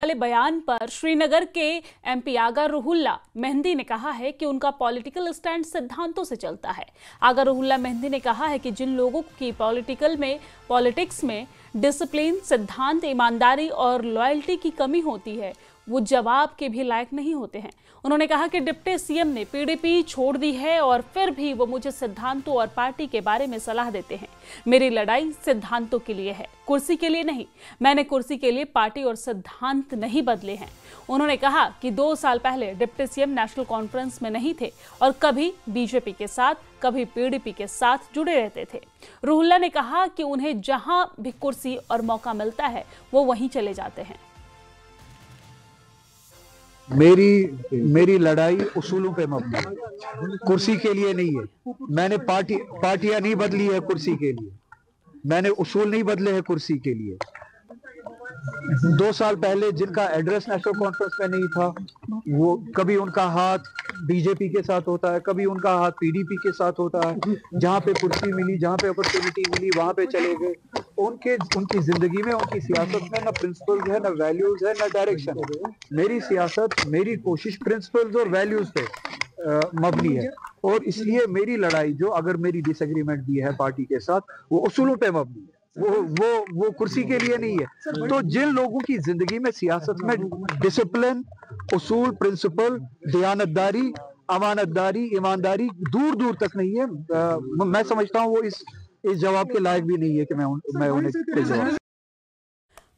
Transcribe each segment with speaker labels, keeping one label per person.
Speaker 1: वाले बयान पर श्रीनगर के एमपी आगा रुहुल्ला मेहंदी ने कहा है कि उनका पॉलिटिकल स्टैंड सिद्धांतों से चलता है। आगा रुहुल्ला मेहंदी ने कहा है कि जिन लोगों की पॉलिटिक्स में डिसिप्लिन, सिद्धांत, ईमानदारी और लॉयल्टी की कमी होती है वो जवाब के भी लायक नहीं होते हैं। उन्होंने कहा कि डिप्टी सीएम ने पीडीपी छोड़ दी है और फिर भी वो मुझे सिद्धांतों और पार्टी के बारे में सलाह देते हैं। मेरी लड़ाई सिद्धांतों के लिए है, कुर्सी के लिए नहीं। मैंने कुर्सी के लिए पार्टी और सिद्धांत नहीं बदले हैं। उन्होंने कहा कि 2 साल पहले डिप्टी सीएम नेशनल कॉन्फ्रेंस में नहीं थे और कभी बीजेपी के साथ, कभी पीडीपी के साथ जुड़े रहते थे। रुहुल्ला ने कहा कि उन्हें जहां भी कुर्सी और मौका मिलता है वो वहीं चले जाते हैं।
Speaker 2: मेरी लड़ाई उसूलों पे मबनी है, कुर्सी के लिए नहीं है। मैंने पार्टियां नहीं बदली है कुर्सी के लिए, मैंने उसूल नहीं बदले हैं कुर्सी के लिए। 2 साल पहले जिनका एड्रेस नेशनल कॉन्फ्रेंस में नहीं था, वो कभी उनका हाथ बीजेपी के साथ होता है, कभी उनका हाथ पीडीपी के साथ होता है। जहां पे कुर्सी मिली, जहां पे अपॉर्चुनिटी मिली, वहां पे चले गए। उनकी जिंदगी में, उनकी सियासत में ना प्रिंसिपल्स है, ना वैल्यूज है, ना डायरेक्शन है। मेरी सियासत, मेरी कोशिश प्रिंसिपल्स और वैल्यूज पे मबनी है और इसलिए मेरी लड़ाई, जो अगर मेरी डिसएग्रीमेंट भी है पार्टी के साथ, वो उसूलों पे मबनी है, वो कुर्सी के लिए नहीं है। तो जिन लोगों की जिंदगी में, सियासत में डिसिप्लिन, उसूल, प्रिंसिपल, दयानतदारी, अमानतदारी, ईमानदारी दूर दूर तक नहीं है, मैं समझता हूँ वो इस जवाब के लायक भी नहीं है कि मैं उन्हें जवाब।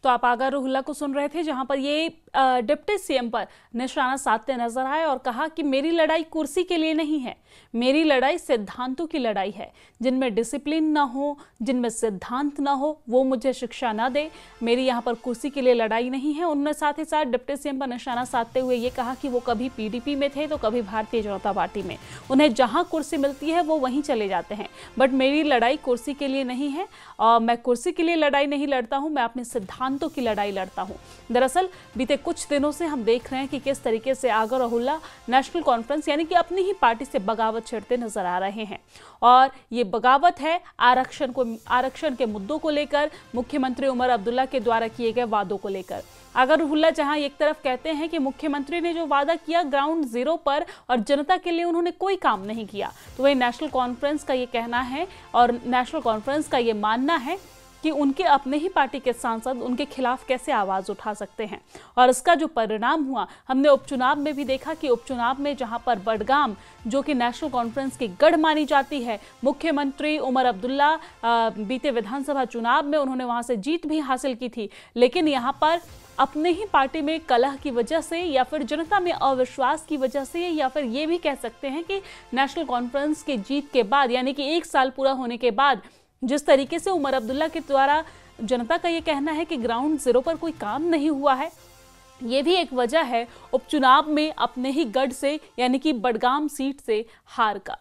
Speaker 1: तो आप आगा रुहुल्ला को सुन रहे थे, जहां पर ये डिप्टी सीएम पर निशाना साधते नजर आए और कहा कि मेरी लड़ाई कुर्सी के लिए नहीं है, मेरी लड़ाई सिद्धांतों की लड़ाई है। जिनमें डिसिप्लिन ना हो, जिनमें सिद्धांत ना हो, वो मुझे शिक्षा ना दे। मेरी यहाँ पर कुर्सी के लिए लड़ाई नहीं है। उन्होंने साथ ही साथ डिप्टी सीएम पर निशाना साधते हुए ये कहा कि वो कभी पीडीपी में थे तो कभी भारतीय जनता पार्टी में, उन्हें जहाँ कुर्सी मिलती है वो वहीं चले जाते हैं। बट मेरी लड़ाई कुर्सी के लिए नहीं है और मैं कुर्सी के लिए लड़ाई नहीं लड़ता हूँ, मैं अपने सिद्धांतों की लड़ाई लड़ता हूँ। दरअसल बीते कुछ दिनों से हम देख रहे हैं कि किस तरीके से आगा रुहुल्ला नेशनल कॉन्फ्रेंस यानी कि अपनी ही पार्टी से बगावत छेड़ते नजर आ रहे हैं और ये बगावत है आरक्षण के मुद्दों को लेकर, मुख्यमंत्री उमर अब्दुल्ला के द्वारा किए गए वादों को लेकर। आगा रुहुल्ला जहां एक तरफ कहते हैं कि मुख्यमंत्री ने जो वादा किया ग्राउंड जीरो पर और जनता के लिए उन्होंने कोई काम नहीं किया, तो वही नेशनल कॉन्फ्रेंस का ये कहना है और नेशनल कॉन्फ्रेंस का ये मानना है कि उनके अपने ही पार्टी के सांसद उनके खिलाफ कैसे आवाज उठा सकते हैं। और इसका जो परिणाम हुआ, हमने उपचुनाव में भी देखा कि उपचुनाव में जहां पर बडगाम, जो कि नेशनल कॉन्फ्रेंस की गढ़ मानी जाती है, मुख्यमंत्री उमर अब्दुल्ला बीते विधानसभा चुनाव में उन्होंने वहां से जीत भी हासिल की थी, लेकिन यहाँ पर अपने ही पार्टी में कलह की वजह से या फिर जनता में अविश्वास की वजह से, या फिर ये भी कह सकते हैं कि नेशनल कॉन्फ्रेंस की जीत के बाद यानी कि 1 साल पूरा होने के बाद जिस तरीके से उमर अब्दुल्ला के द्वारा जनता का ये कहना है कि ग्राउंड जीरो पर कोई काम नहीं हुआ है, ये भी एक वजह है उपचुनाव में अपने ही गढ़ से यानी कि बडगाम सीट से हार का।